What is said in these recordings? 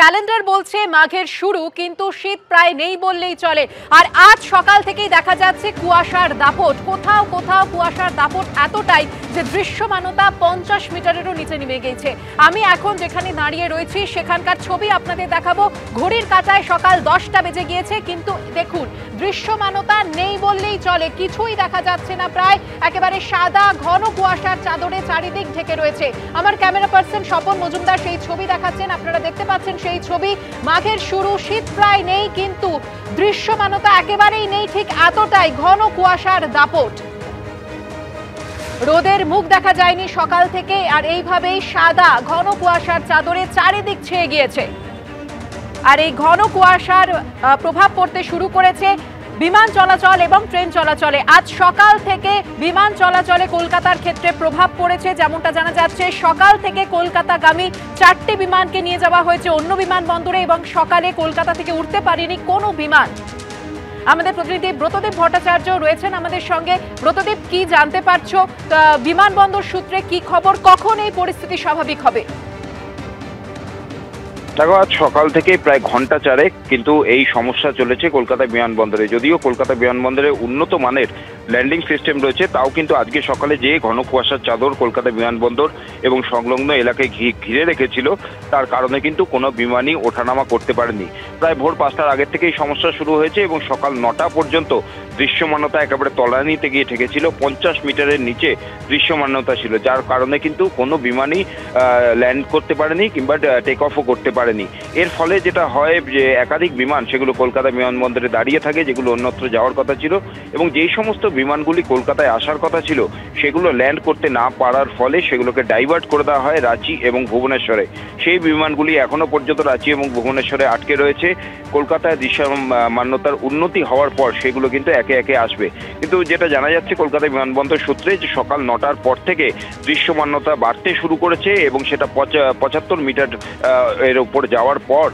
Calendar বলছে মাঘের শুরু, কিন্তু শীত প্রায় নেই বললেই চলে। আর আজ সকাল থেকেই দেখা যাচ্ছে কুয়াশার দাপট, কোথাও কোথাও কুয়াশার দাপট এতটাই যে দৃশ্যমানতা 50 মিটারেরও নিচে নেমে গেছে। আমি এখন যেখানে দাঁড়িয়ে রয়েছি সেখানকার ছবি আপনাদের দেখাবো। ঘড়ির কাঁটায় সকাল 10টা বেজে গিয়েছে, কিন্তু দেখুন দৃশ্যমানতা নেই বললেই চলে, কিছুই দেখা যাচ্ছে না। প্রায় একেবারে সাদা ঘন কুয়াশার চাদরে চারিদিক ঢেকে রয়েছে। আমার ক্যামেরা পার্সন স্বপন মজুমদার সেই ছবি দেখাচ্ছেন, আপনারা দেখতে পাচ্ছেন সেই ছবি। মাঘের শুরু, শীত প্রায় নেই, কিন্তু দৃশ্যমানতা একেবারেই নেই, ঠিক এতটাই ঘন কুয়াশার দাপট। রোদের মুখ দেখা যায়নি সকাল থেকে, আর এইভাবেই সাদা ঘন কুয়াশার চাদরে চারিদিক ছেয়ে গিয়েছে। আর এই ঘন কুয়াশার প্রভাব পড়তে শুরু করেছে বিমান চলাচল এবং ট্রেন চলাচলে। আজ সকাল থেকে বিমান চলাচলে কলকাতার ক্ষেত্রে প্রভাব পড়েছে। যেমনটা জানা যাচ্ছে, সকাল থেকে কলকাতাগামী 4টি বিমানকে নিয়ে যাওয়া হয়েছে অন্য বিমানবন্দরে, এবং সকালে কলকাতা থেকে উঠতে পারেনি কোনো বিমান। আমাদের প্রতিনিধি ব্রতদীপ ভট্টাচার্য রয়েছেন আমাদের সঙ্গে। ব্রতদীপ, কি জানতে পারছো বিমানবন্দর সূত্রে, কি খবর, কখন এই পরিস্থিতি স্বাভাবিক হবে? দেখো, আজ সকাল থেকে প্রায় ঘন্টা চারেক কিন্তু এই সমস্যা চলেছে কলকাতা বিমানবন্দরে। যদিও কলকাতা বিমানবন্দরে উন্নত মানের ল্যান্ডিং সিস্টেম রয়েছে, তাও কিন্তু আজকে সকালে যে ঘন কুয়াশার চাদর কলকাতা বিমানবন্দর এবং সংলগ্ন এলাকায় ঘিরে রেখেছিল, তার কারণে কিন্তু কোনো বিমানই ওঠানামা করতে পারেনি। প্রায় ভোর 5টার আগের থেকেই সমস্যা শুরু হয়েছে এবং সকাল 9টা পর্যন্ত দৃশ্যমানতা একেবারে তলানিতে গিয়ে ঠেকেছিল। 50 মিটারের নিচে দৃশ্যমানতা ছিল, যার কারণে কিন্তু কোনো বিমানই ল্যান্ড করতে পারেনি কিংবা টেক অফও করতে পারেনি। এর ফলে যেটা হয় যে একাধিক বিমান সেগুলো কলকাতা বিমানবন্দরে দাঁড়িয়ে থাকে, যেগুলো অন্যত্র যাওয়ার কথা ছিল, এবং যেই সমস্ত বিমানগুলি কলকাতায় আসার কথা ছিল সেগুলো ল্যান্ড করতে না পারার ফলে সেগুলোকে ডাইভার্ট করে দেওয়া হয় রাঁচি এবং ভুবনেশ্বরে। সেই বিমানগুলি এখনো পর্যন্ত রাঁচি এবং ভুবনেশ্বরে আটকে রয়েছে। কলকাতায় দৃশ্যমানতার উন্নতি হওয়ার পর সেগুলো কিন্তু একে একে আসবে। কিন্তু যেটা জানা যাচ্ছে কলকাতা বিমানবন্দর সূত্রে, যে সকাল 9টার পর থেকে দৃশ্যমানতা বাড়তে শুরু করেছে এবং সেটা 75 মিটার এর উপর যাওয়ার পর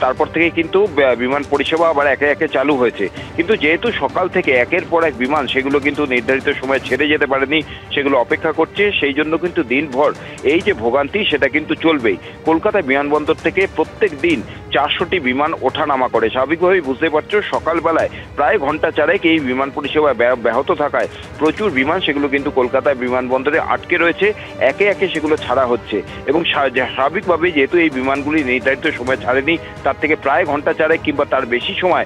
তারপর থেকে কিন্তু বিমান পরিষেবা আবার একে একে চালু হয়েছে। কিন্তু যেহেতু সকাল থেকে একের পর এক বিমান সেগুলো কিন্তু নির্ধারিত সময় ছেড়ে যেতে পারেনি, সেগুলো অপেক্ষা করছে, সেই জন্য কিন্তু দিনভর এই যে ভোগান্তি সেটা কিন্তু চলবেই। কলকাতা বিমানবন্দর থেকে প্রত্যেক দিন 400টি বিমান ওঠানামা করে। স্বাভাবিকভাবেই বুঝতে পারছো, সকালবেলায় প্রায় ঘন্টা চারেক এই বিমান পরিষেবা ব্যাহত থাকায় প্রচুর বিমান সেগুলো কিন্তু কলকাতা বিমানবন্দরে আটকে রয়েছে। একে একে সেগুলো ছাড়া হচ্ছে এবং স্বাভাবিকভাবেই যেহেতু এই বিমানগুলি নির্ধারিত সময় ছাড়েনি, তার থেকে প্রায় ঘন্টা চারেক কিংবা তার বেশি সময়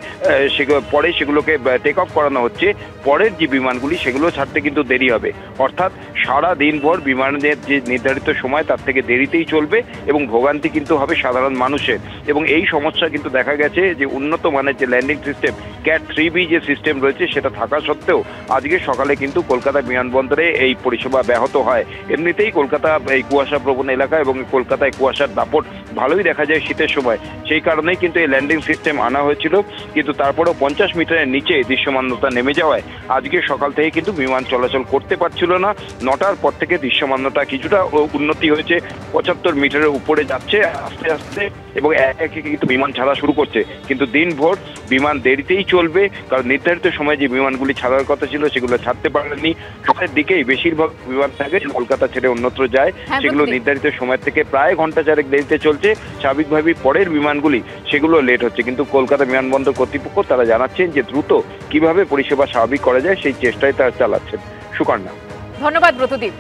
পরে সেগুলোকে টেক অফ করানো হচ্ছে। পরের যে বিমানগুলি সেগুলো ছাড়তে কিন্তু দেরি হবে, অর্থাৎ সারা দিনভর বিমানের যে নির্ধারিত সময় তার থেকে দেরিতেই চলবে এবং ভোগান্তি কিন্তু হবে সাধারণ মানুষের। এবং এই সমস্যা কিন্তু দেখা গেছে যে উন্নত মানের যে ল্যান্ডিং সিস্টেম ক্যাট 3B যে সিস্টেম রয়েছে সেটা থাকা সত্ত্বেও আজকে সকালে কিন্তু কলকাতা বিমানবন্দরে এই পরিষেবা ব্যাহত হয়। এমনিতেই কলকাতা এই কুয়াশা প্রবণ এলাকা এবং কলকাতায় কুয়াশার দাপট ভালোই দেখা যায় শীতের সময়, সেই কারণেই কিন্তু এই ল্যান্ডিং সিস্টেম আনা হয়েছিল। কিন্তু তারপরেও 50 মিটারের নিচে দৃশ্যমানতা নেমে যাওয়ায় আজকে সকাল থেকে কিন্তু বিমান চলাচল করতে পারছিল না। 9টার পর থেকে দৃশ্যমানতা কিছুটা উন্নতি হয়েছে, 75 মিটারের উপরে যাচ্ছে আস্তে আস্তে এবং একে কিন্তু বিমান ছাড়া শুরু করছে। কিন্তু দিনভর বিমান দেরিতেই চলবে, কারণ নির্ধারিত সময়ে যে বিমানগুলি ছাড়ার কথা ছিল সেগুলো ছাড়তে পারেনি। সকালের দিকেই বেশিরভাগ বিমান থাকে কলকাতা ছেড়ে অন্যত্র যায়, সেগুলো নির্ধারিত সময় থেকে প্রায় ঘন্টা চারেক দেরিতে চলছে। স্বাভাবিকভাবেই পরের বিমানগুলি সেগুলো লেট হচ্ছে, কিন্তু কলকাতা বিমানবন্দর কর্তৃপক্ষ তারা জানাচ্ছেন যে দ্রুত কিভাবে পরিষেবা স্বাভাবিক করা যায় সেই চেষ্টায় তারা চালাচ্ছেন। সুকন্যা, ধন্যবাদ ব্রতদীপ।